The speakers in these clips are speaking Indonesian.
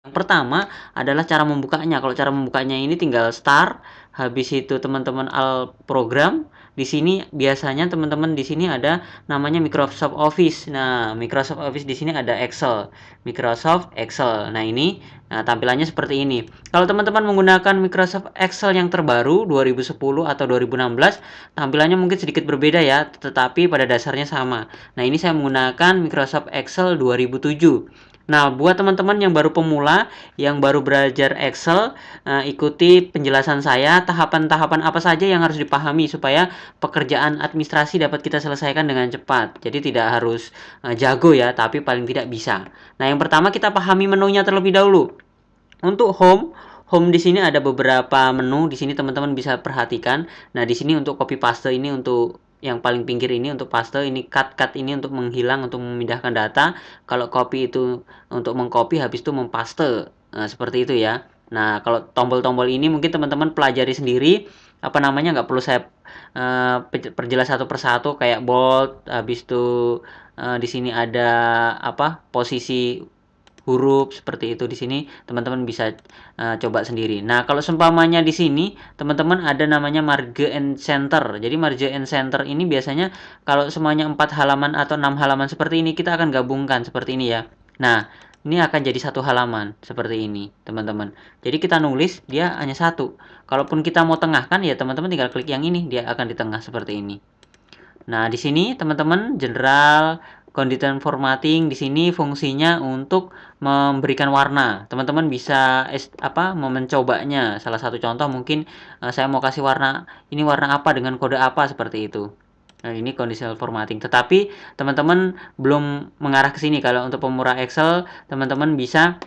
Yang pertama adalah cara membukanya. Kalau cara membukanya ini tinggal start, habis itu teman-teman program. Di sini biasanya teman-teman di sini ada namanya Microsoft Office. Nah, Microsoft Office di sini ada Excel. Microsoft Excel. Nah, ini tampilannya seperti ini. Kalau teman-teman menggunakan Microsoft Excel yang terbaru 2010 atau 2016, tampilannya mungkin sedikit berbeda ya, tetapi pada dasarnya sama. Nah, ini saya menggunakan Microsoft Excel 2007. Nah, buat teman-teman yang baru pemula, yang baru belajar Excel, ikuti penjelasan saya, tahapan-tahapan apa saja yang harus dipahami supaya pekerjaan administrasi dapat kita selesaikan dengan cepat. Jadi tidak harus jago ya, tapi paling tidak bisa. Nah, yang pertama kita pahami menunya terlebih dahulu. Untuk home di sini ada beberapa menu. Di sini teman-teman bisa perhatikan. Nah, di sini untuk copy paste ini untuk yang paling pinggir ini untuk paste, ini cut ini untuk menghilang, untuk memindahkan data. Kalau copy itu untuk mengcopy, habis itu mempaste. Nah, seperti itu ya. Nah, kalau tombol-tombol ini mungkin teman-teman pelajari sendiri, apa namanya, nggak perlu saya perjelas satu persatu kayak bold, habis itu di sini ada apa posisi huruf seperti itu. Di sini teman-teman bisa coba sendiri. Nah, kalau seumpamanya di sini teman-teman ada namanya marge and center. Jadi marge and center ini biasanya kalau semuanya 4 halaman atau 6 halaman seperti ini, kita akan gabungkan seperti ini ya. Nah, ini akan jadi satu halaman seperti ini, teman-teman. Jadi kita nulis dia hanya satu. Kalaupun kita mau tengahkan ya teman-teman tinggal klik yang ini, dia akan di tengah seperti ini. Nah, di sini teman-teman general content formatting di sini fungsinya untuk memberikan warna. Teman-teman bisa mencobanya. Salah satu contoh mungkin saya mau kasih warna, ini warna apa dengan kode apa seperti itu. Nah, ini conditional formatting. Tetapi teman-teman belum mengarah ke sini. Kalau untuk pemurah Excel, teman-teman bisa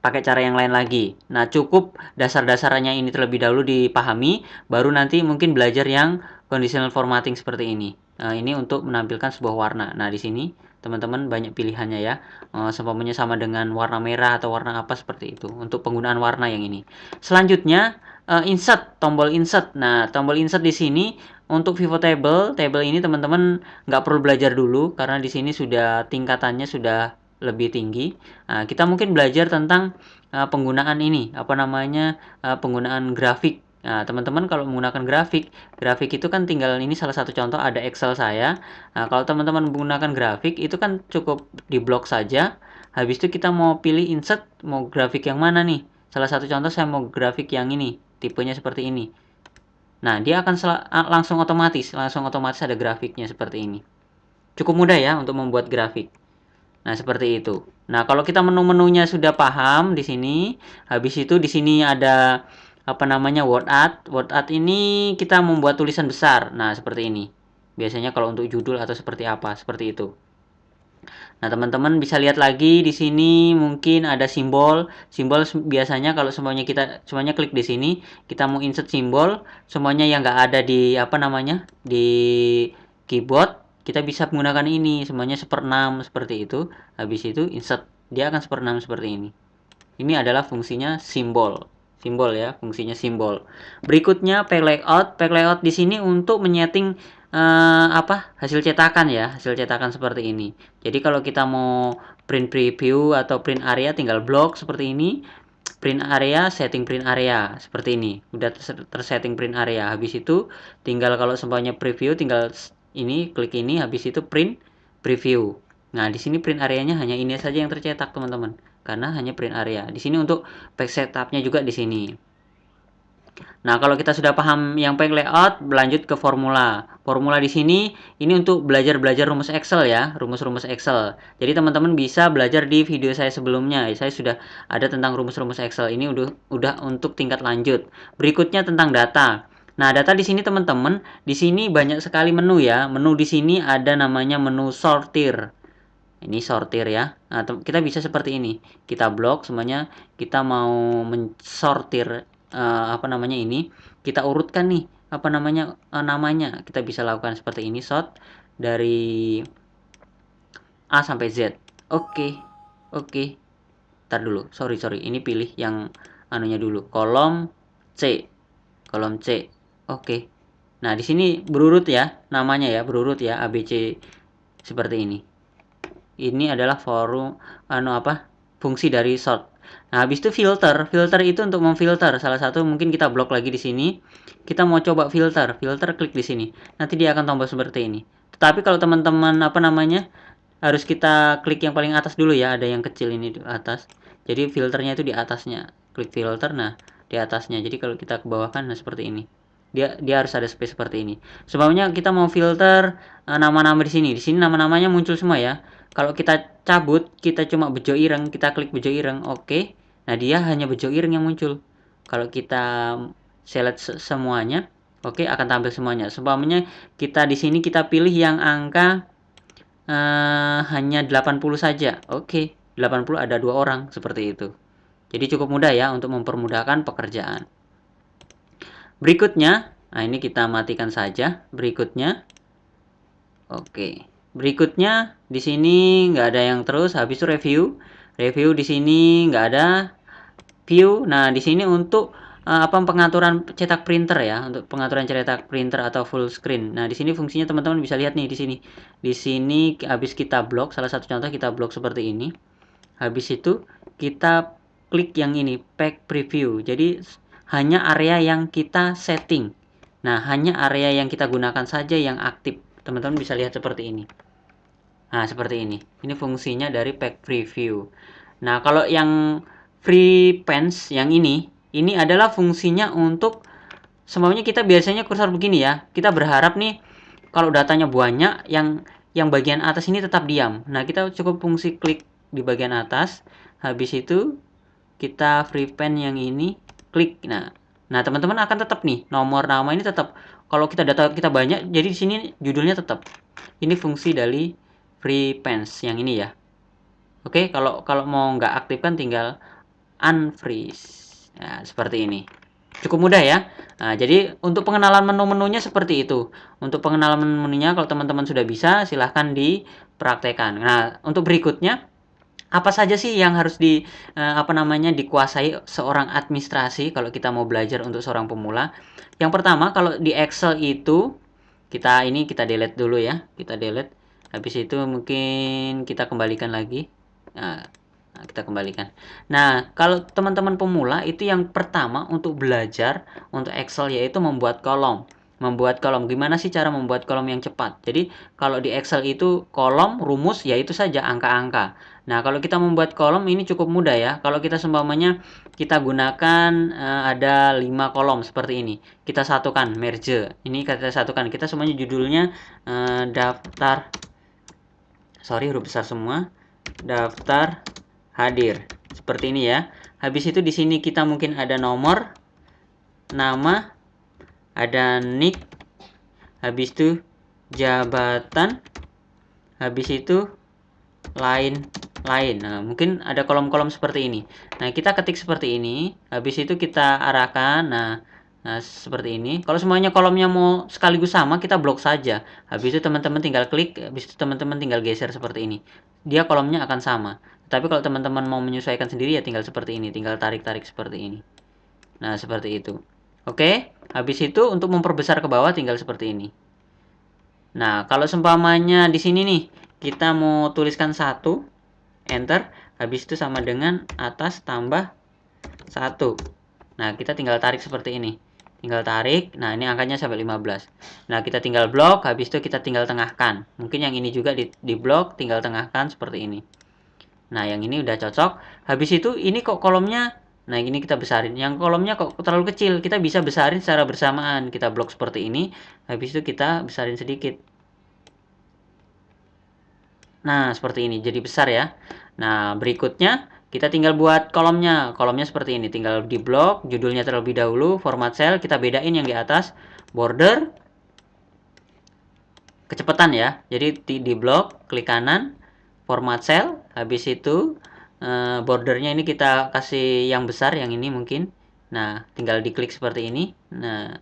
pakai cara yang lain lagi. Nah, cukup dasar-dasarnya ini terlebih dahulu dipahami, baru nanti mungkin belajar yang conditional formatting seperti ini. Nah, ini untuk menampilkan sebuah warna. Nah, di sini teman-teman banyak pilihannya ya. Seumpamanya sama dengan warna merah atau warna apa seperti itu. Untuk penggunaan warna yang ini. Selanjutnya, insert, tombol insert. Nah, tombol insert di sini untuk pivot table ini teman-teman nggak perlu belajar dulu karena di sini sudah tingkatannya sudah lebih tinggi. Nah, kita mungkin belajar tentang penggunaan ini, penggunaan grafik. Nah, teman-teman kalau menggunakan grafik itu kan tinggal ini salah satu contoh ada Excel saya. Nah, kalau teman-teman menggunakan grafik itu kan cukup di blok saja. Habis itu kita mau pilih insert, mau grafik yang mana nih? Salah satu contoh saya mau grafik yang ini, tipenya seperti ini. Nah, dia akan langsung otomatis ada grafiknya seperti ini. Cukup mudah ya untuk membuat grafik. Nah, seperti itu. Nah, kalau kita menu-menunya sudah paham di sini, habis itu di sini ada apa namanya word art. Word art ini kita membuat tulisan besar. Nah, seperti ini. Biasanya kalau untuk judul atau seperti apa, seperti itu. Nah, teman-teman bisa lihat lagi di sini mungkin ada simbol. Simbol biasanya kalau semuanya klik di sini, kita mau insert simbol, semuanya yang nggak ada di di keyboard, kita bisa menggunakan ini, semuanya 1/6 seperti itu. Habis itu insert, dia akan 1/6 seperti ini. Ini adalah fungsinya simbol. Simbol ya, fungsinya simbol. Berikutnya pack layout. Pack layout di sini untuk menyeting hasil cetakan ya, hasil cetakan seperti ini. Jadi kalau kita mau print preview atau print area tinggal blok seperti ini. Print area, setting print area seperti ini. Udah tersetting print area. Habis itu tinggal kalau semuanya preview tinggal ini klik ini, habis itu print preview. Nah, di sini print areanya hanya ini saja yang tercetak, teman-teman. Karena hanya print area. Di sini untuk page setupnya juga di sini. Nah, kalau kita sudah paham yang page layout, berlanjut ke formula. Formula di sini ini untuk belajar rumus Excel ya, rumus-rumus Excel. Jadi teman-teman bisa belajar di video saya sebelumnya. Saya sudah ada tentang rumus-rumus Excel. Ini udah untuk tingkat lanjut. Berikutnya tentang data. Nah, data di sini teman-teman, di sini banyak sekali menu ya. Menu di sini ada namanya menu sortir. Ini sortir ya. Nah, kita bisa seperti ini. Kita blok semuanya, kita mau mensortir ini, kita urutkan nih namanya. Kita bisa lakukan seperti ini, sort dari A sampai Z. Oke. Oke. Ntar dulu. Sorry. Ini pilih yang anunya dulu. Kolom C. Kolom C. Oke. Nah, di sini berurut ya, namanya ya, berurut ya, ABC seperti ini. Ini adalah fungsi dari sort. Nah, habis itu filter. Filter itu untuk memfilter. Salah satu mungkin kita blok lagi di sini. Kita mau coba filter. Filter klik di sini. Nanti dia akan tombol seperti ini. Tetapi kalau teman-teman apa namanya? Harus kita klik yang paling atas dulu ya. Ada yang kecil ini di atas. Jadi filternya itu di atasnya. Klik filter, nah di atasnya. Jadi kalau kita ke bawah kan, nah seperti ini. Dia harus ada space seperti ini. Sebabnya kita mau filter nama-nama di sini. Di sini nama-namanya muncul semua ya. Kalau kita cabut, kita cuma bejo ireng, kita klik bejo ireng, oke. Nah, dia hanya bejo ireng yang muncul. Kalau kita select semuanya, oke, akan tampil semuanya. Sebabnya kita di sini kita pilih yang angka hanya 80 saja. Oke, 80 ada 2 orang seperti itu. Jadi cukup mudah ya untuk mempermudahkan pekerjaan. Berikutnya, nah ini kita matikan saja. Berikutnya, oke. Berikutnya di sini nggak ada yang terus. Habis itu review. Review di sini nggak ada. View. Nah di sini untuk apa pengaturan cetak printer ya, untuk pengaturan cetak printer atau full screen. Nah di sini fungsinya teman-teman bisa lihat nih di sini. Di sini habis kita blok, salah satu contoh kita blok seperti ini. Habis itu kita klik yang ini, pack preview. Jadi hanya area yang kita setting. Nah, hanya area yang kita gunakan saja yang aktif. Teman-teman bisa lihat seperti ini. Nah, seperti ini. Ini fungsinya dari pack preview. Nah, kalau yang free pens yang ini adalah fungsinya untuk semuanya kita biasanya kursor begini ya. Kita berharap nih kalau datanya banyak yang bagian atas ini tetap diam. Nah, kita cukup fungsi klik di bagian atas. Habis itu kita free pen yang ini klik. Nah, teman-teman akan tetap nih nomor nama ini tetap. Kalau kita data kita banyak, jadi di sini judulnya tetap. Ini fungsi dari free pens yang ini ya. Oke, kalau mau nggak aktifkan tinggal unfreeze. Nah, seperti ini. Cukup mudah ya. Nah, jadi untuk pengenalan menu-menunya seperti itu. Untuk pengenalan menu-menunya kalau teman-teman sudah bisa, silahkan dipraktekkan. Nah, untuk berikutnya apa saja sih yang harus dikuasai seorang administrasi kalau kita mau belajar untuk seorang pemula? Yang pertama, kalau di Excel itu kita delete dulu ya. Kita delete. Habis itu mungkin kita kembalikan lagi. Nah, kita kembalikan. Nah, kalau teman-teman pemula itu yang pertama untuk belajar untuk Excel yaitu membuat kolom. Membuat kolom. Gimana sih cara membuat kolom yang cepat? Jadi, kalau di Excel itu kolom rumus yaitu saja angka-angka. Nah, kalau kita membuat kolom ini cukup mudah ya. Kalau kita seumpamanya kita gunakan ada 5 kolom seperti ini. Kita satukan, merge. Ini kita satukan. Kita semuanya judulnya daftar. Sorry, huruf besar semua. Daftar hadir. Seperti ini ya. Habis itu di sini kita mungkin ada nomor, nama, ada nick, habis itu jabatan, habis itu lain. Nah, mungkin ada kolom-kolom seperti ini. Nah, kita ketik seperti ini, habis itu kita arahkan. Nah, seperti ini. Kalau semuanya kolomnya mau sekaligus sama, kita blok saja. Habis itu teman-teman tinggal klik, habis itu teman-teman tinggal geser seperti ini. Dia kolomnya akan sama. Tapi kalau teman-teman mau menyesuaikan sendiri ya tinggal seperti ini, tinggal tarik-tarik seperti ini. Nah, seperti itu. Oke, habis itu untuk memperbesar ke bawah tinggal seperti ini. Nah, kalau seumpamanya di sini nih, kita mau tuliskan 1, enter, habis itu sama dengan atas tambah 1. Nah, kita tinggal tarik seperti ini. Tinggal tarik, nah ini angkanya sampai 15. Nah, kita tinggal blok, habis itu kita tinggal tengahkan. Mungkin yang ini juga di blok, tinggal tengahkan seperti ini. Nah, yang ini udah cocok. Habis itu ini kok kolomnya, nah ini kita besarin. Yang kolomnya kok terlalu kecil, kita bisa besarin secara bersamaan. Kita blok seperti ini, habis itu kita besarin sedikit. Nah, seperti ini, jadi besar ya. Nah, berikutnya kita tinggal buat kolomnya. Kolomnya seperti ini, tinggal di blok, judulnya terlebih dahulu, format cell, kita bedain yang di atas, border, kecepatan ya. Jadi di blok, klik kanan, format cell, habis itu bordernya ini kita kasih yang besar, yang ini mungkin. Nah, tinggal diklik seperti ini. Nah,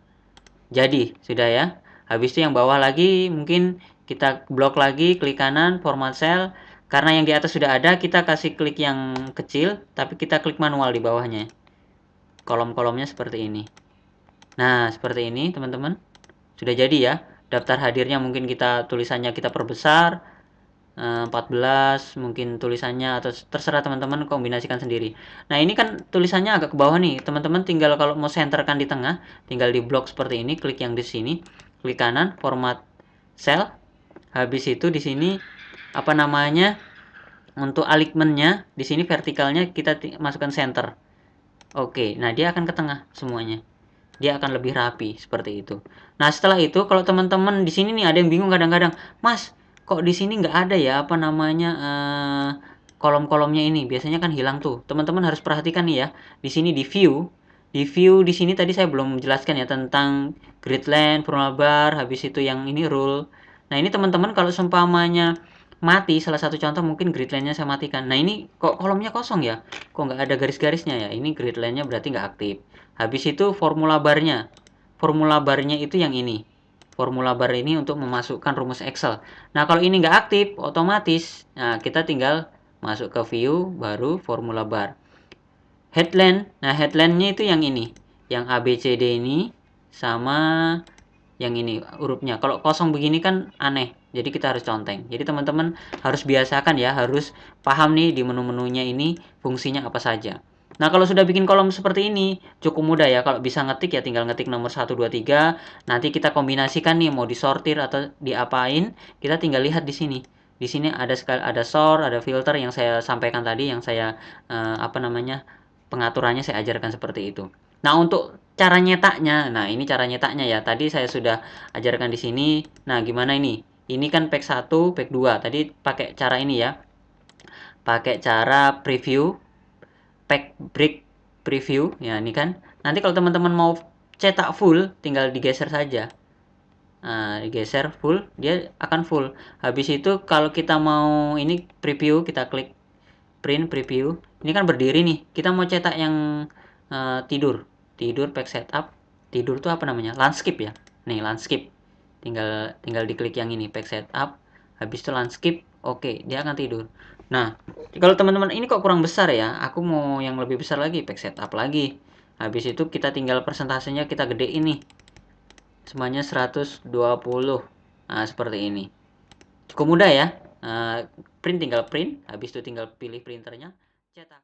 jadi sudah ya. Habis itu yang bawah lagi mungkin kita blok lagi, klik kanan, format cell. Karena yang di atas sudah ada, kita kasih klik yang kecil, tapi kita klik manual di bawahnya. Kolom-kolomnya seperti ini. Nah, seperti ini teman-teman. Sudah jadi ya. Daftar hadirnya mungkin kita tulisannya kita perbesar. 14 mungkin tulisannya, atau terserah teman-teman kombinasikan sendiri. Nah, ini kan tulisannya agak ke bawah nih. Teman-teman tinggal kalau mau senterkan di tengah, tinggal di blok seperti ini, klik yang di sini, klik kanan, format cell. Habis itu di sini apa namanya? Untuk alignment-nya di sini vertikalnya kita masukkan center. Oke, nah dia akan ke tengah semuanya. Dia akan lebih rapi seperti itu. Nah, setelah itu kalau teman-teman di sini nih ada yang bingung kadang-kadang, Mas, kok di sini nggak ada ya apa namanya kolom-kolomnya ini? Biasanya kan hilang tuh. Teman-teman harus perhatikan nih ya. Di sini di view di sini tadi saya belum menjelaskan ya tentang grid line, formula bar, habis itu yang ini rule. Nah, ini teman-teman kalau seumpamanya mati, salah satu contoh mungkin grid line-nya saya matikan. Nah, ini kok kolomnya kosong ya? Kok nggak ada garis-garisnya ya? Ini grid line-nya berarti nggak aktif. Habis itu formula barnya. Formula barnya itu yang ini. Formula bar ini untuk memasukkan rumus Excel. Nah, kalau ini nggak aktif, otomatis nah kita tinggal masuk ke view, baru formula bar. Headline, nah headline-nya itu yang ini. Yang ABCD ini sama yang ini hurufnya. Kalau kosong begini kan aneh. Jadi kita harus conteng. Jadi teman-teman harus biasakan ya, harus paham nih di menu-menunya ini fungsinya apa saja. Nah, kalau sudah bikin kolom seperti ini, cukup mudah ya. Kalau bisa ngetik ya tinggal ngetik nomor 1, 2, 3. Nanti kita kombinasikan nih mau disortir atau diapain, kita tinggal lihat di sini. Di sini ada sort, ada filter yang saya sampaikan tadi, yang saya apa namanya? Pengaturannya saya ajarkan seperti itu. Nah, untuk cara nyetaknya, nah ini cara nyetaknya ya. Tadi saya sudah ajarkan di sini. Nah, gimana ini? Ini kan pack 1, pack 2. Tadi pakai cara ini ya. Pakai cara preview, pack break preview. Ya, ini kan. Nanti kalau teman-teman mau cetak full, tinggal digeser saja. Nah, digeser full, dia akan full. Habis itu kalau kita mau ini preview, kita klik print preview. Ini kan berdiri nih. Kita mau cetak yang tidur. Tidur pack setup. Tidur tuh apa namanya? Landscape ya. Nih, landscape. Tinggal tinggal diklik yang ini pack setup. Habis itu landscape. Oke, dia akan tidur. Nah, kalau teman-teman ini kok kurang besar ya. Aku mau yang lebih besar lagi, pack setup lagi. Habis itu kita tinggal persentasenya kita gedein nih. Semuanya 120. Nah, seperti ini. Cukup mudah ya. Print tinggal print, habis itu tinggal pilih printernya, cetak.